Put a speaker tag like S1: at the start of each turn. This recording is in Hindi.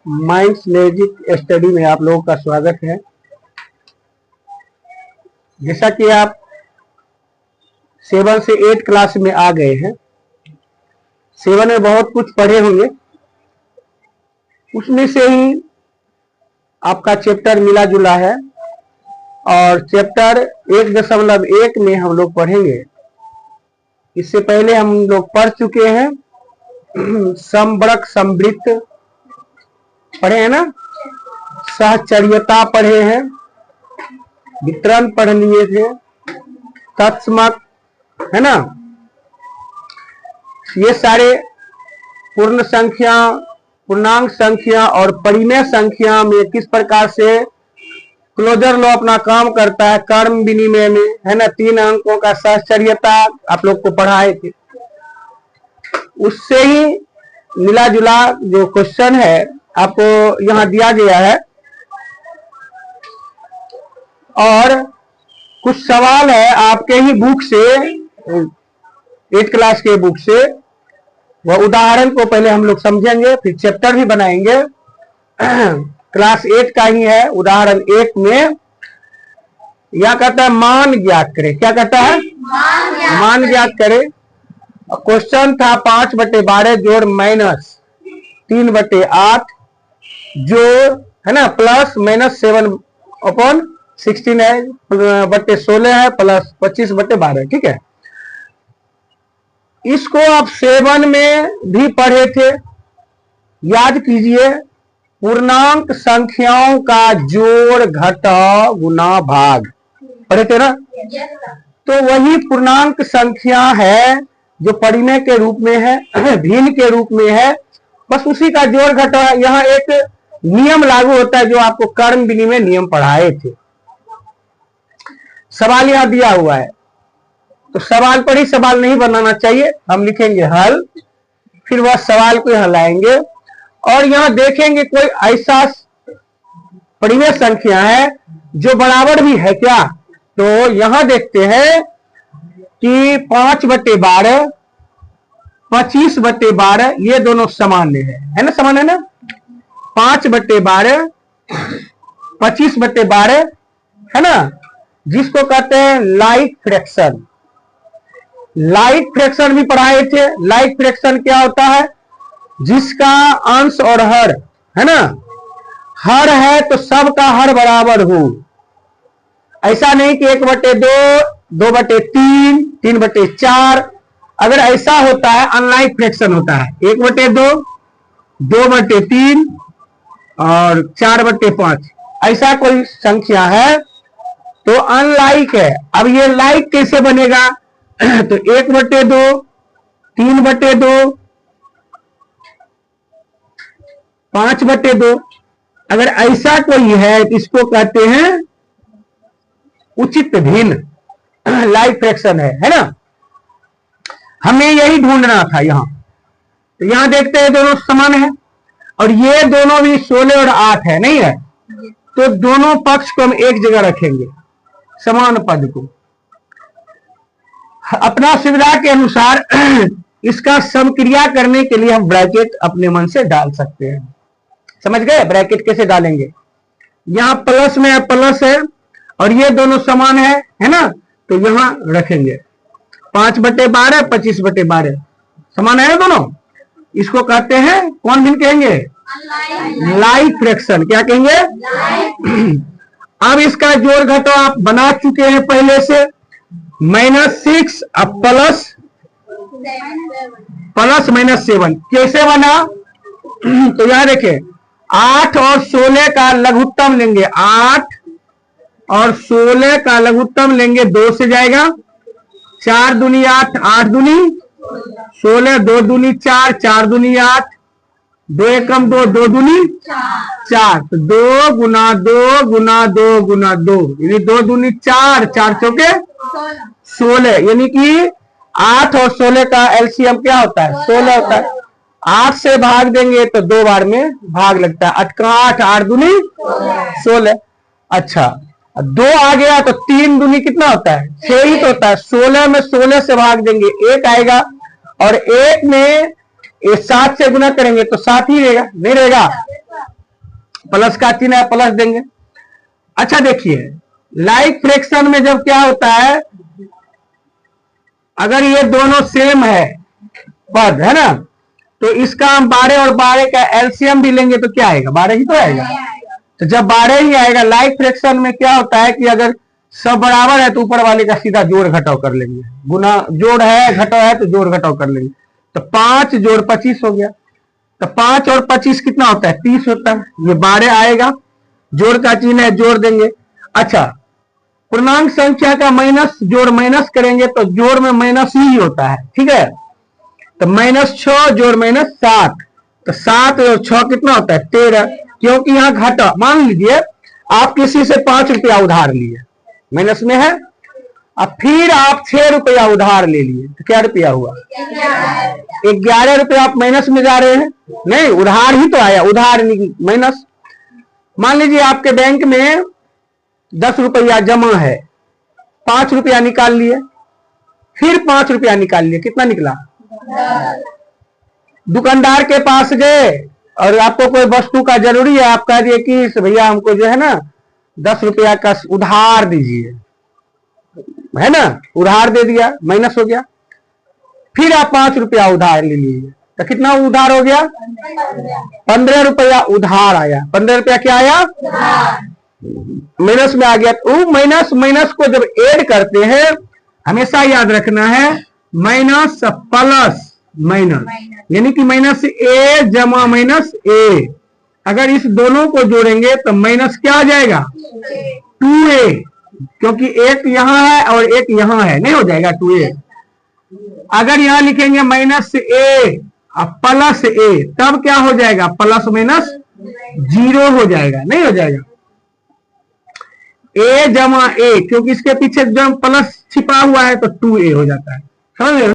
S1: माइंड्स लॉजिक स्टडी में आप लोगों का स्वागत है। जैसा कि आप 7 से 8 क्लास में आ गए हैं, 7 में बहुत कुछ पढ़े होंगे, उसमें से ही आपका चैप्टर मिला जुला है और चैप्टर 1.1 में हम लोग पढ़ेंगे। इससे पहले हम लोग पढ़ चुके हैं, समवृक्क समवृत्त पढ़े हैं ना, सहचर्यता पढ़े हैं, वितरण पढ़ लिए थे, तत्समक है ना। ये सारे पूर्ण संख्या, पूर्णांक संख्या और परिमेय संख्या में किस प्रकार से क्लोजर लॉ अपना काम करता है कर्म विनिमय में, है ना। 3 अंकों का सहचर्यता आप लोग को पढ़ाए थे, उससे ही मिला जुला जो क्वेश्चन है आपको यहां दिया गया है और कुछ सवाल है आपके ही बुक से, 8 क्लास के बुक से। वह उदाहरण को पहले हम लोग समझेंगे, फिर चैप्टर भी बनाएंगे। क्लास 8 का ही है। उदाहरण 1 में यह कहता है मान ज्ञात करें। क्या कहता है? मान ज्ञात करें। क्वेश्चन था 5/12 जोड़ माइनस 3/8 जोड़, है ना, प्लस माइनस 7/16 है, बटे 16 है, प्लस 25/12। ठीक है, इसको आप 7 में भी पढ़े थे। याद कीजिए, पूर्णांक संख्याओं का जोड़ घटाव गुना भाग पढ़े थे ना। तो वही पूर्णांक संख्या है जो परिमेय के रूप में है, भिन्न के रूप में है, बस उसी का जोड़ घटाव। यहाँ एक नियम लागू होता है जो आपको कर्म विनिमय नियम पढ़ाए थे। सवाल यहां दिया हुआ है, तो सवाल पर ही सवाल नहीं बनाना चाहिए। हम लिखेंगे हल, फिर वह सवाल को यहां लाएंगे और यहां देखेंगे कोई ऐसा परिमेय संख्या है जो बराबर भी है क्या। तो यहां देखते हैं कि 5/12, 25/12 ये दोनों समान है ना, समान है ना। 5/12, 25/12 है ना, जिसको कहते हैं लाइक फ्रैक्शन। लाइक फ्रैक्शन भी पढ़ाए थे। लाइक फ्रैक्शन क्या होता है? जिसका अंश और हर, है ना, हर है तो सबका हर बराबर हो। ऐसा नहीं कि 1/2, 2/3, 3/4। अगर ऐसा होता है अनलाइक फ्रैक्शन होता है। 1/2, 2/3 और 4/5 ऐसा कोई संख्या है तो अनलाइक है। अब ये लाइक कैसे बनेगा? तो 1/2, 3/2, 5/2। अगर ऐसा कोई है तो इसको कहते हैं उचित भिन्न, लाइक फ्रैक्शन है ना। हमें यही ढूंढना था यहां। तो यहां देखते हैं दोनों समान है और ये दोनों भी 16 और 8 है, नहीं है। तो दोनों पक्ष को हम एक जगह रखेंगे, समान पद को। अपना सुविधा के अनुसार इसका समक्रिया करने के लिए हम ब्रैकेट अपने मन से डाल सकते हैं। समझ गए ब्रैकेट कैसे डालेंगे? यहां प्लस में प्लस है और ये दोनों समान है ना, तो यहां रखेंगे 5/12, 25/12 समान है दोनों। इसको कहते हैं, कौन भिन्न कहेंगे? Like fraction. क्या कहेंगे? अब इसका जोड़ घटाव आप बना चुके हैं पहले से। -6 अब प्लस -7 कैसे बना? तो यहां देखें, 8 और 16 का लघुत्तम लेंगे, 8 और 16 का लघुत्तम लेंगे, 2 से जाएगा। 4 दूनी 8, 8 दूनी 16, 2 दूनी 4, 4 दूनी 8, 2 एकम 2, 2 दूनी 4। तो 2 गुना 2 गुना 2 गुना 2 यानी 2 दूनी 4, 4 चौके 16, यानी कि 8 और 16 का एलसीएम क्या होता है? 16 होता है। 8 से भाग देंगे तो 2 बार में भाग लगता है। 8 का 8, 8 दूनी 16। अच्छा, 2 आ गया तो 3 दूनी कितना होता है? 6 ही तो होता है। 16 में 16 से भाग देंगे 1 आएगा और 1 में ये 7 से गुना करेंगे तो 7 ही रहेगा, नहीं रहेगा, प्लस का चिन्ह है, प्लस देंगे। अच्छा देखिए, लाइक फ्रैक्शन में जब क्या होता है, अगर ये दोनों सेम है पद, है ना, तो इसका हम 12 और 12 का एलसीएम भी लेंगे तो क्या आएगा, 12 ही तो आएगा। तो जब 12 ही आएगा, लाइक फ्रैक्शन में क्या होता है कि अगर सब बराबर है तो ऊपर वाले का सीधा जोड़ घटाव कर लेंगे, गुना जोड़ है घटाव है तो जोड़ घटाव कर लेंगे। तो 5 जोड़ 25 हो गया, तो 5 और 25 कितना होता है, 30 होता है। ये 12 आएगा, जोड़ का चिन्ह है, जोड़ देंगे। अच्छा, पूर्णांक संख्या का माइनस जोड़ माइनस करेंगे तो जोड़ में माइनस ही होता है, ठीक है। तो -6 जोड़ -7, तो 7 और 6 कितना होता है, 13, क्योंकि यहां घटा। मान लीजिए आप किसी से 5 रुपया उधार लिए, माइनस में है, अब फिर आप 6 रुपया उधार ले लिए, तो क्या रुपया हुआ, 11 रुपया आप माइनस में जा रहे हैं, नहीं उधार ही तो आया, उधार माइनस। मान लीजिए आपके बैंक में 10 रुपया जमा है, 5 रुपया निकाल लिए, फिर 5 रुपया निकाल लिए, कितना निकला। दुकानदार के पास गए और आपको कोई वस्तु का जरूरी है, आप कह दिए कि भैया हमको जो है ना 10 रुपया का उधार दीजिए, है ना, उधार दे दिया, माइनस हो गया। फिर आप 5 रुपया उधार ले लीजिए, तो कितना उधार हो गया, 15 रुपया उधार आया। 15 रुपया क्या आया, माइनस में आ गया। तो माइनस माइनस को जब ऐड करते हैं, हमेशा याद रखना है माइनस प्लस माइनस, यानी कि -a जमा -a। अगर इस दोनों को जोड़ेंगे तो माइनस क्या आ जाएगा, 2a, क्योंकि एक यहां है और एक यहां है, नहीं हो जाएगा 2a। अगर यहां लिखेंगे -a प्लस a, तब क्या हो जाएगा, प्लस माइनस 0 हो जाएगा, नहीं हो जाएगा, a जमा a, क्योंकि इसके पीछे जब प्लस छिपा हुआ है तो 2a हो जाता है, समझ रहे हो।